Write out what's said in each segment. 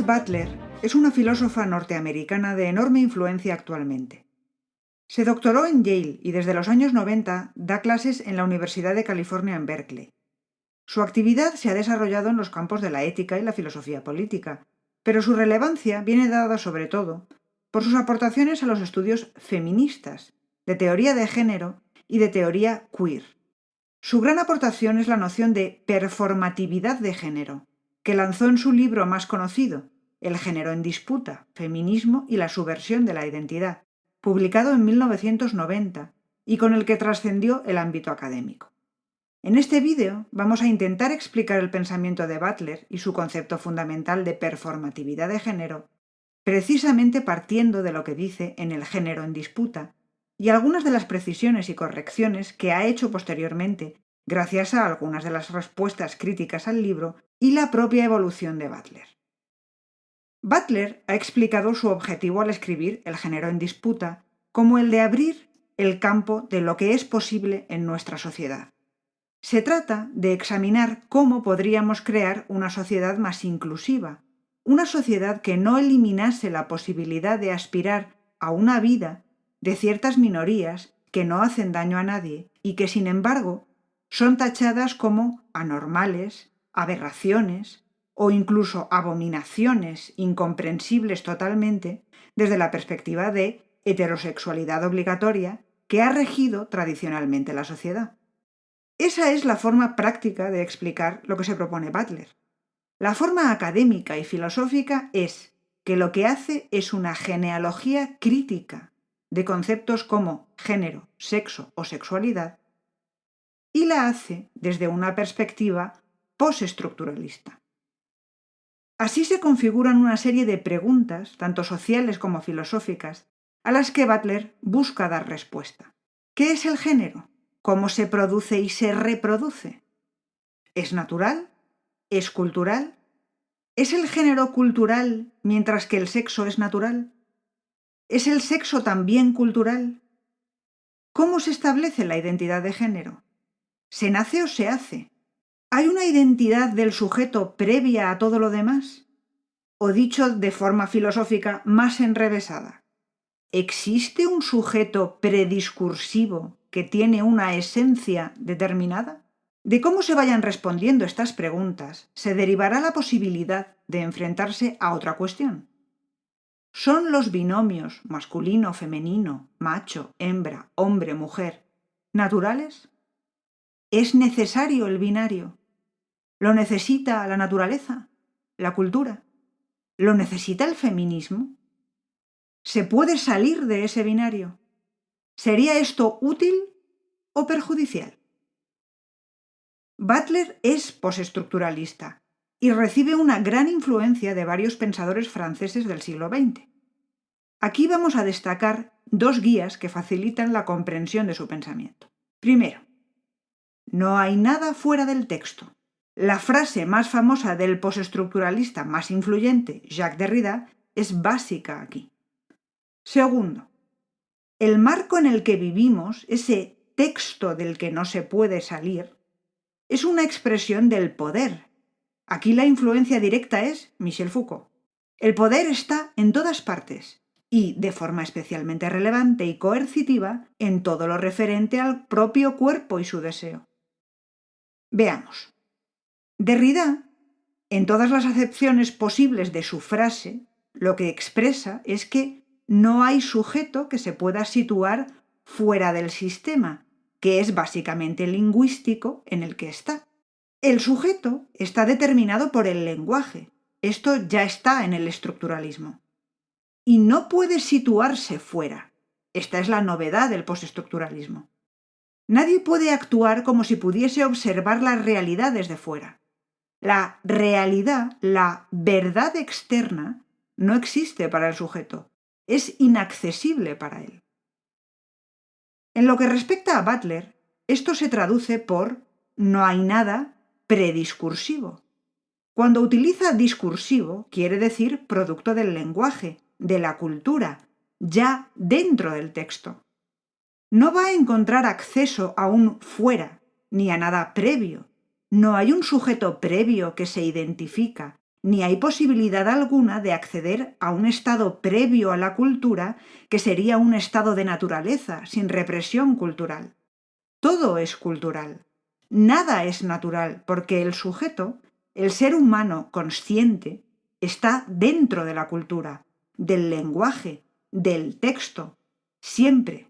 Butler es una filósofa norteamericana de enorme influencia actualmente. Se doctoró en Yale y desde los años 90 da clases en la Universidad de California en Berkeley. Su actividad se ha desarrollado en los campos de la ética y la filosofía política, pero su relevancia viene dada sobre todo por sus aportaciones a los estudios feministas, de teoría de género y de teoría queer. Su gran aportación es la noción de performatividad de género, que lanzó en su libro más conocido, El género en disputa, feminismo y la subversión de la identidad, publicado en 1990 y con el que trascendió el ámbito académico. En este vídeo vamos a intentar explicar el pensamiento de Butler y su concepto fundamental de performatividad de género, precisamente partiendo de lo que dice en El género en disputa y algunas de las precisiones y correcciones que ha hecho posteriormente gracias a algunas de las respuestas críticas al libro y la propia evolución de Butler. Butler ha explicado su objetivo al escribir El género en disputa como el de abrir el campo de lo que es posible en nuestra sociedad. Se trata de examinar cómo podríamos crear una sociedad más inclusiva, una sociedad que no eliminase la posibilidad de aspirar a una vida de ciertas minorías que no hacen daño a nadie y que, sin embargo, son tachadas como anormales, aberraciones o incluso abominaciones incomprensibles totalmente desde la perspectiva de heterosexualidad obligatoria que ha regido tradicionalmente la sociedad. Esa es la forma práctica de explicar lo que se propone Butler. La forma académica y filosófica es que lo que hace es una genealogía crítica de conceptos como género, sexo o sexualidad, y la hace desde una perspectiva postestructuralista. Así se configuran una serie de preguntas, tanto sociales como filosóficas, a las que Butler busca dar respuesta. ¿Qué es el género? ¿Cómo se produce y se reproduce? ¿Es natural? ¿Es cultural? ¿Es el género cultural mientras que el sexo es natural? ¿Es el sexo también cultural? ¿Cómo se establece la identidad de género? ¿Se nace o se hace? ¿Hay una identidad del sujeto previa a todo lo demás? O dicho de forma filosófica más enrevesada, ¿existe un sujeto prediscursivo que tiene una esencia determinada? De cómo se vayan respondiendo estas preguntas se derivará la posibilidad de enfrentarse a otra cuestión. ¿Son los binomios masculino-femenino, macho-hembra, hombre-mujer naturales? ¿Es necesario el binario? ¿Lo necesita la naturaleza? ¿La cultura? ¿Lo necesita el feminismo? ¿Se puede salir de ese binario? ¿Sería esto útil o perjudicial? Butler es postestructuralista y recibe una gran influencia de varios pensadores franceses del siglo XX. Aquí vamos a destacar dos guías que facilitan la comprensión de su pensamiento. Primero, no hay nada fuera del texto. La frase más famosa del postestructuralista más influyente, Jacques Derrida, es básica aquí. Segundo, el marco en el que vivimos, ese texto del que no se puede salir, es una expresión del poder. Aquí la influencia directa es Michel Foucault. El poder está en todas partes y, de forma especialmente relevante y coercitiva, en todo lo referente al propio cuerpo y su deseo. Veamos. Derrida, en todas las acepciones posibles de su frase, lo que expresa es que no hay sujeto que se pueda situar fuera del sistema, que es básicamente lingüístico en el que está. El sujeto está determinado por el lenguaje. Esto ya está en el estructuralismo. Y no puede situarse fuera. Esta es la novedad del postestructuralismo. Nadie puede actuar como si pudiese observar la realidad desde fuera. La realidad, la verdad externa, no existe para el sujeto. Es inaccesible para él. En lo que respecta a Butler, esto se traduce por no hay nada prediscursivo. Cuando utiliza discursivo, quiere decir producto del lenguaje, de la cultura, ya dentro del texto. No va a encontrar acceso a un fuera, ni a nada previo. No hay un sujeto previo que se identifica, ni hay posibilidad alguna de acceder a un estado previo a la cultura que sería un estado de naturaleza, sin represión cultural. Todo es cultural. Nada es natural, porque el sujeto, el ser humano consciente, está dentro de la cultura, del lenguaje, del texto, siempre.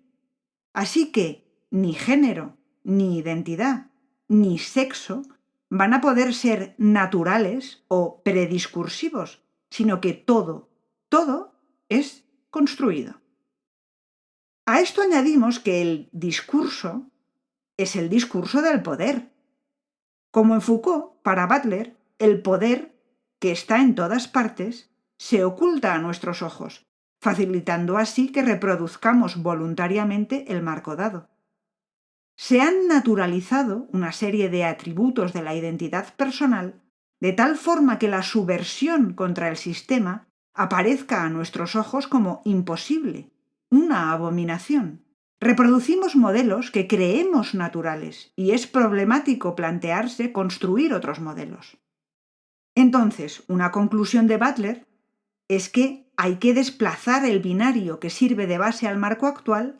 Así que ni género, ni identidad, ni sexo van a poder ser naturales o prediscursivos, sino que todo es construido. A esto añadimos que el discurso es el discurso del poder. Como en Foucault, para Butler, el poder, que está en todas partes, se oculta a nuestros ojos, facilitando así que reproduzcamos voluntariamente el marco dado. Se han naturalizado una serie de atributos de la identidad personal de tal forma que la subversión contra el sistema aparezca a nuestros ojos como imposible, una abominación. Reproducimos modelos que creemos naturales y es problemático plantearse construir otros modelos. Entonces, una conclusión de Butler es que hay que desplazar el binario que sirve de base al marco actual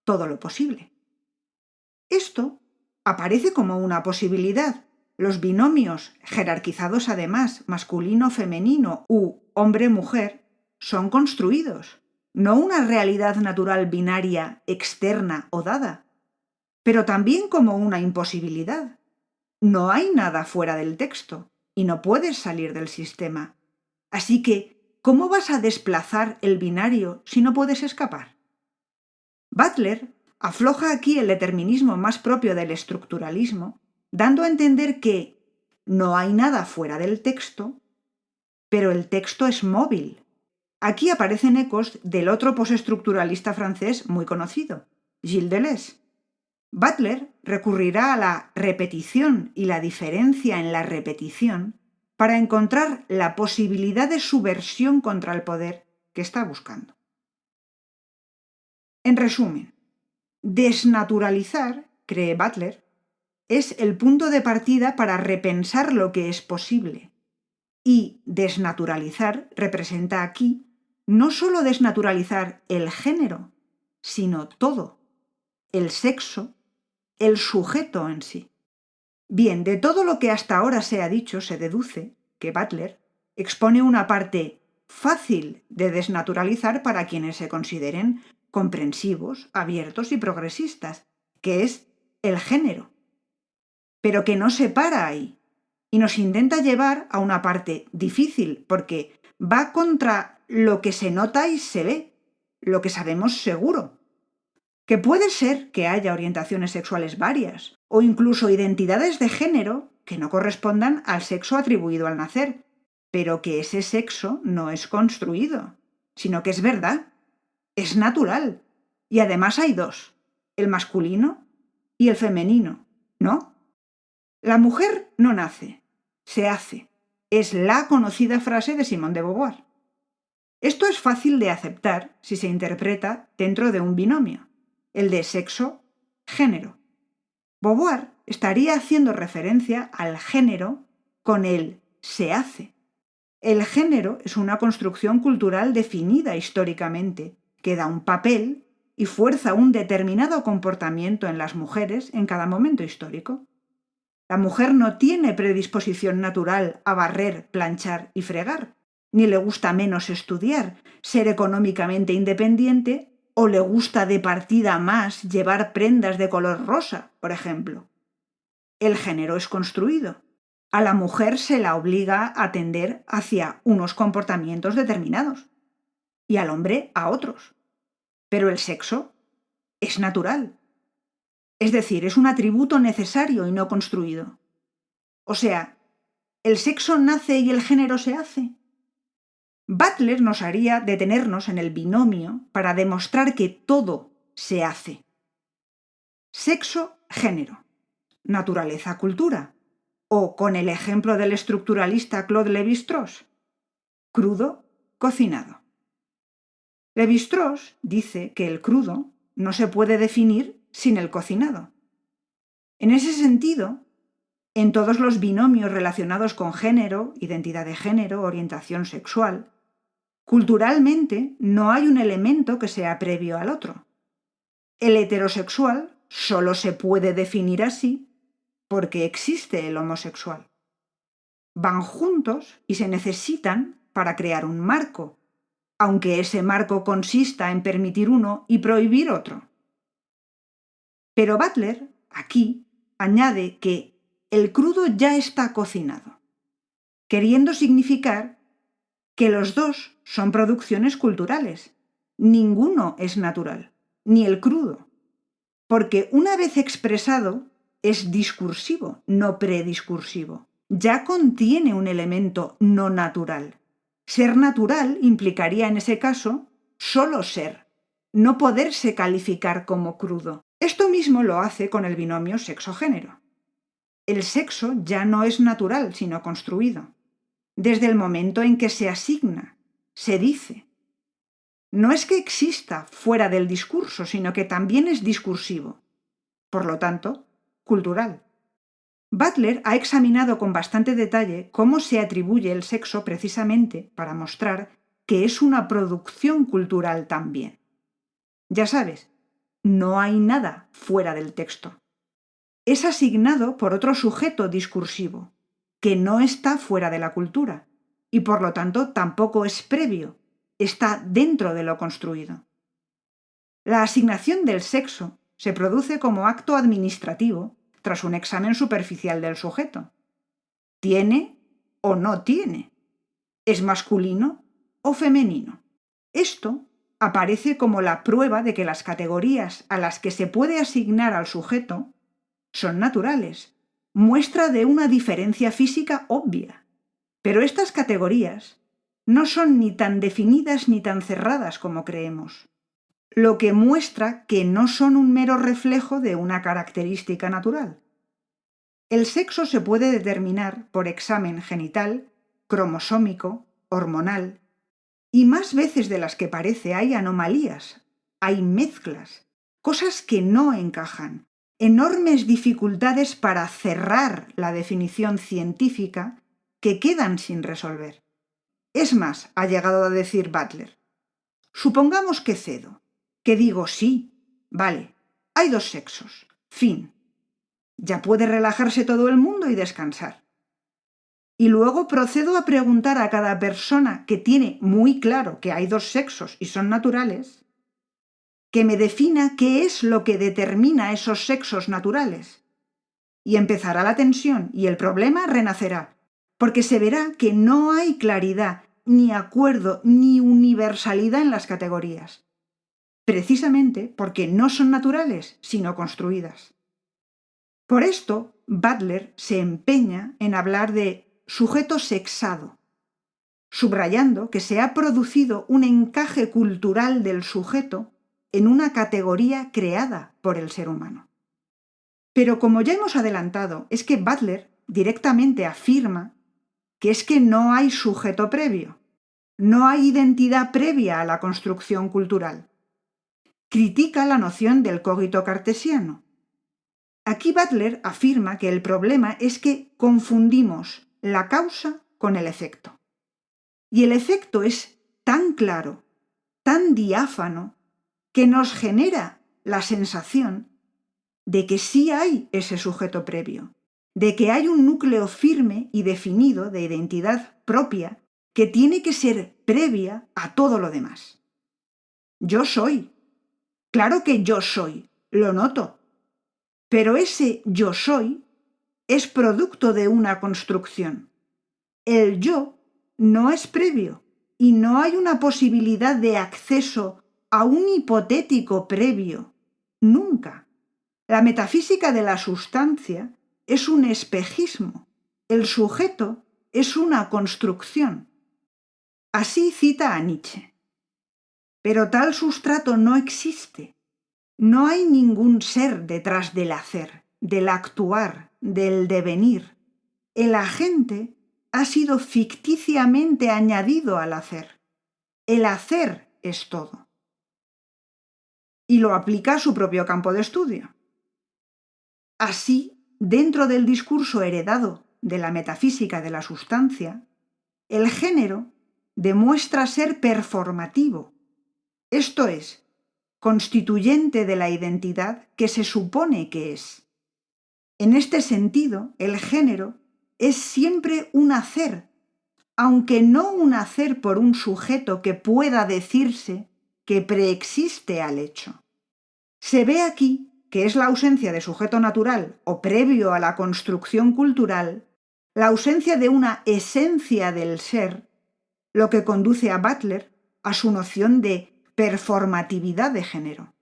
todo lo posible. Esto aparece como una posibilidad. Los binomios, jerarquizados además masculino-femenino u hombre-mujer, son construidos, no una realidad natural binaria externa o dada, pero también como una imposibilidad. No hay nada fuera del texto y no puedes salir del sistema. Así que, ¿cómo vas a desplazar el binario si no puedes escapar? Butler afloja aquí el determinismo más propio del estructuralismo, dando a entender que no hay nada fuera del texto, pero el texto es móvil. Aquí aparecen ecos del otro postestructuralista francés muy conocido, Gilles Deleuze. Butler recurrirá a la repetición y la diferencia en la repetición para encontrar la posibilidad de subversión contra el poder que está buscando. En resumen, desnaturalizar, cree Butler, es el punto de partida para repensar lo que es posible. Y desnaturalizar representa aquí no solo desnaturalizar el género, sino todo, el sexo, el sujeto en sí. Bien, de todo lo que hasta ahora se ha dicho se deduce que Butler expone una parte fácil de desnaturalizar para quienes se consideren comprensivos, abiertos y progresistas, que es el género, pero que no se para ahí y nos intenta llevar a una parte difícil porque va contra lo que se nota y se ve, lo que sabemos seguro, que puede ser que haya orientaciones sexuales varias o incluso identidades de género que no correspondan al sexo atribuido al nacer, pero que ese sexo no es construido, sino que es verdad. Es natural. Y además hay dos, el masculino y el femenino, ¿no? La mujer no nace, se hace. Es la conocida frase de Simone de Beauvoir. Esto es fácil de aceptar si se interpreta dentro de un binomio, el de sexo-género. Beauvoir estaría haciendo referencia al género con el se hace. El género es una construcción cultural definida históricamente, que da un papel y fuerza un determinado comportamiento en las mujeres en cada momento histórico. La mujer no tiene predisposición natural a barrer, planchar y fregar, ni le gusta menos estudiar, ser económicamente independiente o le gusta de partida más llevar prendas de color rosa, por ejemplo. El género es construido. A la mujer se la obliga a tender hacia unos comportamientos determinados y al hombre a otros. Pero el sexo es natural. Es decir, es un atributo necesario y no construido. O sea, ¿el sexo nace y el género se hace? Butler nos haría detenernos en el binomio para demostrar que todo se hace. Sexo-género, naturaleza-cultura, o con el ejemplo del estructuralista Claude Lévi-Strauss, crudo-cocinado. Lévi-Strauss dice que el crudo no se puede definir sin el cocinado. En ese sentido, En todos los binomios relacionados con género, identidad de género, orientación sexual, culturalmente no hay un elemento que sea previo al otro. El heterosexual solo se puede definir así porque existe el homosexual. Van juntos y se necesitan para crear un marco, aunque ese marco consista en permitir uno y prohibir otro. Pero Butler, aquí, añade que el crudo ya está cocinado, queriendo significar que los dos son producciones culturales. Ninguno es natural, ni el crudo, porque una vez expresado es discursivo, no prediscursivo. Ya contiene un elemento no natural. Ser natural implicaría en ese caso solo ser, no poderse calificar como crudo. Esto mismo lo hace con el binomio sexo-género. El sexo ya no es natural, sino construido, desde el momento en que se asigna, se dice. No es que exista fuera del discurso, sino que también es discursivo, por lo tanto, cultural. Butler ha examinado con bastante detalle cómo se atribuye el sexo precisamente para mostrar que es una producción cultural también. Ya sabes, no hay nada fuera del texto. Es asignado por otro sujeto discursivo, que no está fuera de la cultura, y por lo tanto tampoco es previo, está dentro de lo construido. La asignación del sexo se produce como acto administrativo tras un examen superficial del sujeto. ¿Tiene o no tiene? ¿Es masculino o femenino? Esto aparece como la prueba de que las categorías a las que se puede asignar al sujeto son naturales, muestra de una diferencia física obvia. Pero estas categorías no son ni tan definidas ni tan cerradas como creemos, lo que muestra que no son un mero reflejo de una característica natural. El sexo se puede determinar por examen genital, cromosómico, hormonal, y más veces de las que parece hay anomalías, hay mezclas, cosas que no encajan, enormes dificultades para cerrar la definición científica que quedan sin resolver. Es más, ha llegado a decir Butler, supongamos que cedo, que digo sí, vale, hay dos sexos, fin. Ya puede relajarse todo el mundo y descansar. Y luego procedo a preguntar a cada persona que tiene muy claro que hay dos sexos y son naturales, que me defina qué es lo que determina esos sexos naturales. Y empezará la tensión y el problema renacerá, porque se verá que no hay claridad, ni acuerdo, ni universalidad en las categorías, precisamente porque no son naturales, sino construidas. Por esto, Butler se empeña en hablar de sujeto sexado, subrayando que se ha producido un encaje cultural del sujeto en una categoría creada por el ser humano. Pero como ya hemos adelantado, es que Butler directamente afirma que es que no hay sujeto previo, no hay identidad previa a la construcción cultural. Critica la noción del cogito cartesiano. Aquí Butler afirma que el problema es que confundimos la causa con el efecto. Y el efecto es tan claro, tan diáfano, que nos genera la sensación de que sí hay ese sujeto previo, de que hay un núcleo firme y definido de identidad propia que tiene que ser previa a todo lo demás. Yo soy. Claro que yo soy, lo noto. Pero ese yo soy es producto de una construcción. El yo no es previo y no hay una posibilidad de acceso a un hipotético previo. Nunca. La metafísica de la sustancia es un espejismo. El sujeto es una construcción. Así cita a Nietzsche. Pero tal sustrato no existe. No hay ningún ser detrás del hacer, del actuar, del devenir. El agente ha sido ficticiamente añadido al hacer. El hacer es todo. Y lo aplica a su propio campo de estudio. Así dentro del discurso heredado de la metafísica de la sustancia, el género demuestra ser performativo, esto es, constituyente de la identidad que se supone que es. En este sentido, el género es siempre un hacer, aunque no un hacer por un sujeto que pueda decirse que preexiste al hecho. Se ve aquí que es la ausencia de sujeto natural o previo a la construcción cultural, la ausencia de una esencia del ser, lo que conduce a Butler a su noción de performatividad de género.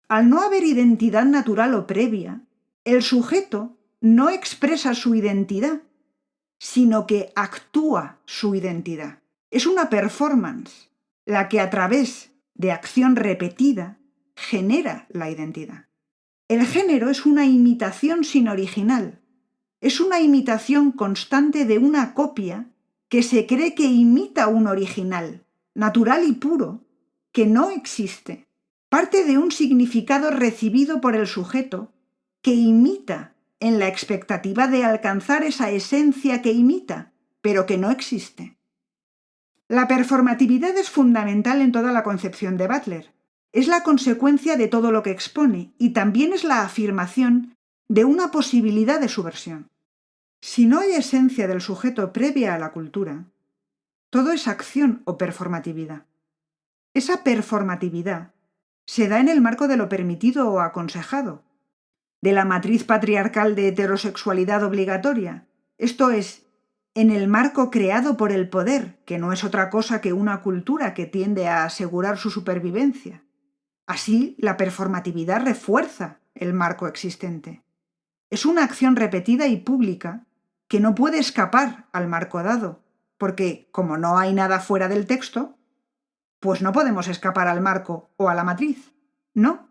Al no haber identidad natural o previa, el sujeto no expresa su identidad, sino que actúa su identidad. Es una performance, la que a través de acción repetida genera la identidad. El género es una imitación sin original, es una imitación constante de una copia que se cree que imita un original, natural y puro, que no existe. Parte de un significado recibido por el sujeto que imita en la expectativa de alcanzar esa esencia que imita, pero que no existe. La performatividad es fundamental en toda la concepción de Butler. Es la consecuencia de todo lo que expone y también es la afirmación de una posibilidad de subversión. Si no hay esencia del sujeto previa a la cultura, todo es acción o performatividad. Esa performatividad se da en el marco de lo permitido o aconsejado, de la matriz patriarcal de heterosexualidad obligatoria, esto es, en el marco creado por el poder, que no es otra cosa que una cultura que tiende a asegurar su supervivencia. Así, la performatividad refuerza el marco existente. Es una acción repetida y pública que no puede escapar al marco dado, porque, como no hay nada fuera del texto, pues no podemos escapar al marco o a la matriz, ¿no?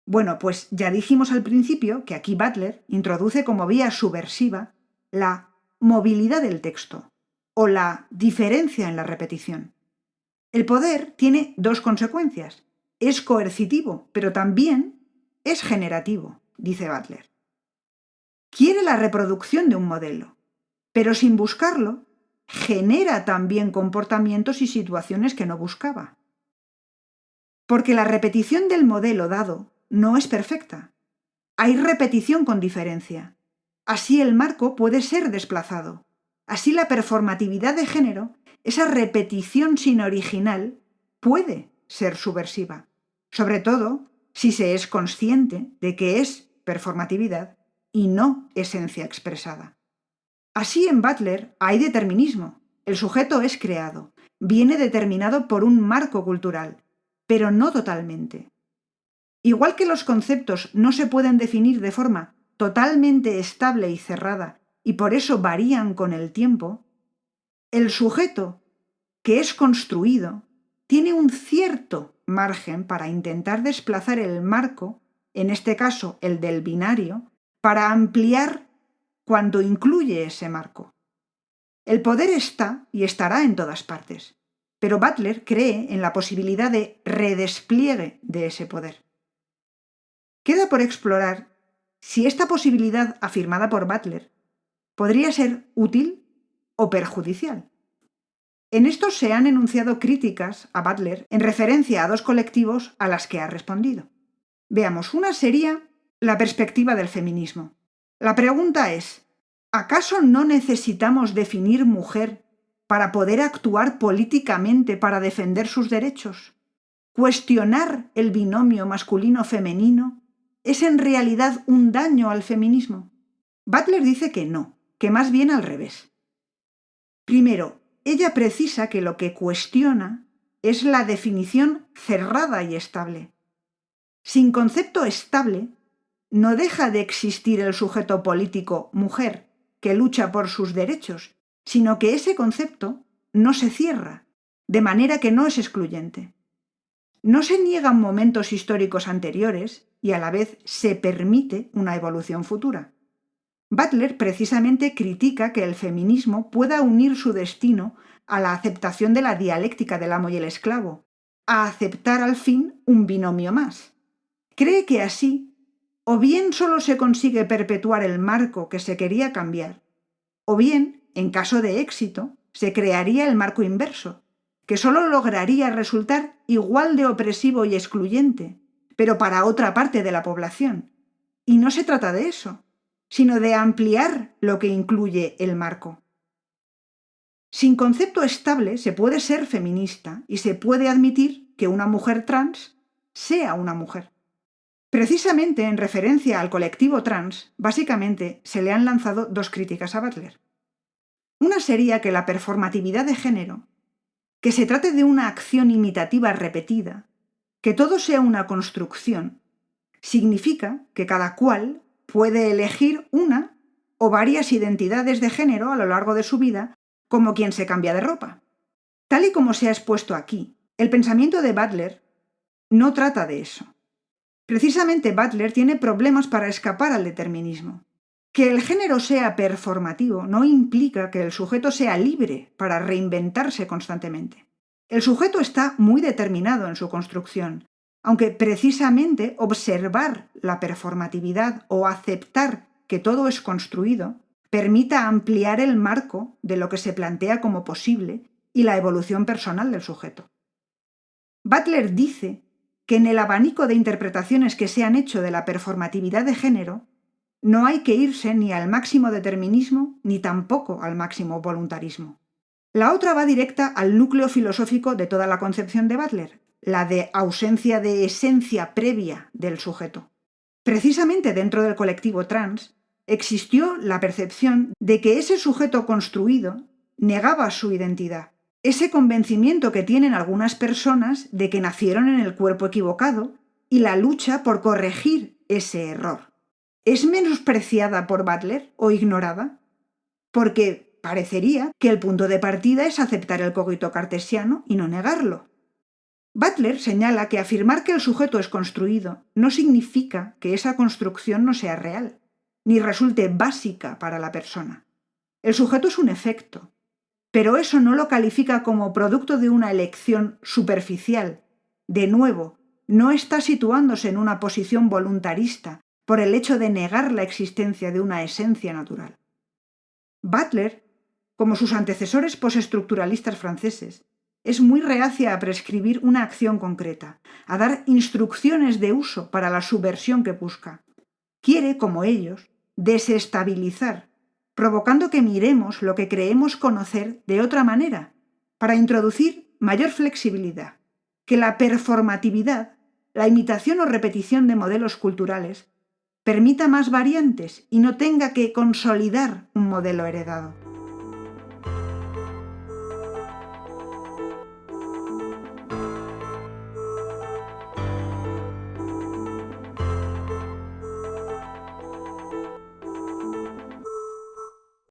Bueno, pues ya dijimos al principio que aquí Butler introduce como vía subversiva la movilidad del texto o la diferencia en la repetición. El poder tiene dos consecuencias. Es coercitivo, pero también es generativo, dice Butler. Quiere la reproducción de un modelo, pero sin buscarlo, genera también comportamientos y situaciones que no buscaba. Porque la repetición del modelo dado no es perfecta. Hay repetición con diferencia. Así el marco puede ser desplazado. Así la performatividad de género, esa repetición sin original, puede ser subversiva. Sobre todo si se es consciente de que es performatividad y no esencia expresada. Así en Butler hay determinismo. El sujeto es creado, viene determinado por un marco cultural, pero no totalmente. Igual que los conceptos no se pueden definir de forma totalmente estable y cerrada y por eso varían con el tiempo, el sujeto que es construido tiene un cierto margen para intentar desplazar el marco, en este caso el del binario, para ampliar cuando incluye ese marco. El poder está y estará en todas partes, pero Butler cree en la posibilidad de redespliegue de ese poder. Queda por explorar si esta posibilidad afirmada por Butler podría ser útil o perjudicial. En esto se han enunciado críticas a Butler en referencia a dos colectivos a las que ha respondido. Veamos, una sería la perspectiva del feminismo. La pregunta es, ¿acaso no necesitamos definir mujer para poder actuar políticamente para defender sus derechos? ¿Cuestionar el binomio masculino-femenino es en realidad un daño al feminismo? Butler dice que no, que más bien al revés. Primero, ella precisa que lo que cuestiona es la definición cerrada y estable. Sin concepto estable, no deja de existir el sujeto político mujer que lucha por sus derechos, sino que ese concepto no se cierra, de manera que no es excluyente. No se niegan momentos históricos anteriores y a la vez se permite una evolución futura. Butler precisamente critica que el feminismo pueda unir su destino a la aceptación de la dialéctica del amo y el esclavo, a aceptar al fin un binomio más. Cree que así o bien solo se consigue perpetuar el marco que se quería cambiar, o bien, en caso de éxito, se crearía el marco inverso, que solo lograría resultar igual de opresivo y excluyente, pero para otra parte de la población. Y no se trata de eso, sino de ampliar lo que incluye el marco. Sin concepto estable se puede ser feminista y se puede admitir que una mujer trans sea una mujer. Precisamente en referencia al colectivo trans, básicamente se le han lanzado dos críticas a Butler. Una sería que la performatividad de género, que se trate de una acción imitativa repetida, que todo sea una construcción, significa que cada cual puede elegir una o varias identidades de género a lo largo de su vida, como quien se cambia de ropa. Tal y como se ha expuesto aquí, el pensamiento de Butler no trata de eso. Precisamente Butler tiene problemas para escapar al determinismo. Que el género sea performativo no implica que el sujeto sea libre para reinventarse constantemente. El sujeto está muy determinado en su construcción, aunque precisamente observar la performatividad o aceptar que todo es construido permita ampliar el marco de lo que se plantea como posible y la evolución personal del sujeto. Butler dice que en el abanico de interpretaciones que se han hecho de la performatividad de género, no hay que irse ni al máximo determinismo ni tampoco al máximo voluntarismo. La otra va directa al núcleo filosófico de toda la concepción de Butler, la de ausencia de esencia previa del sujeto. Precisamente dentro del colectivo trans existió la percepción de que ese sujeto construido negaba su identidad, ese convencimiento que tienen algunas personas de que nacieron en el cuerpo equivocado y la lucha por corregir ese error. ¿Es menospreciada por Butler o ignorada? Porque parecería que el punto de partida es aceptar el cogito cartesiano y no negarlo. Butler señala que afirmar que el sujeto es construido no significa que esa construcción no sea real, ni resulte básica para la persona. El sujeto es un efecto, pero eso no lo califica como producto de una elección superficial. De nuevo, no está situándose en una posición voluntarista por el hecho de negar la existencia de una esencia natural. Butler, como sus antecesores postestructuralistas franceses, es muy reacia a prescribir una acción concreta, a dar instrucciones de uso para la subversión que busca. Quiere, como ellos, desestabilizar, provocando que miremos lo que creemos conocer de otra manera, para introducir mayor flexibilidad, que la performatividad, la imitación o repetición de modelos culturales, permita más variantes y no tenga que consolidar un modelo heredado.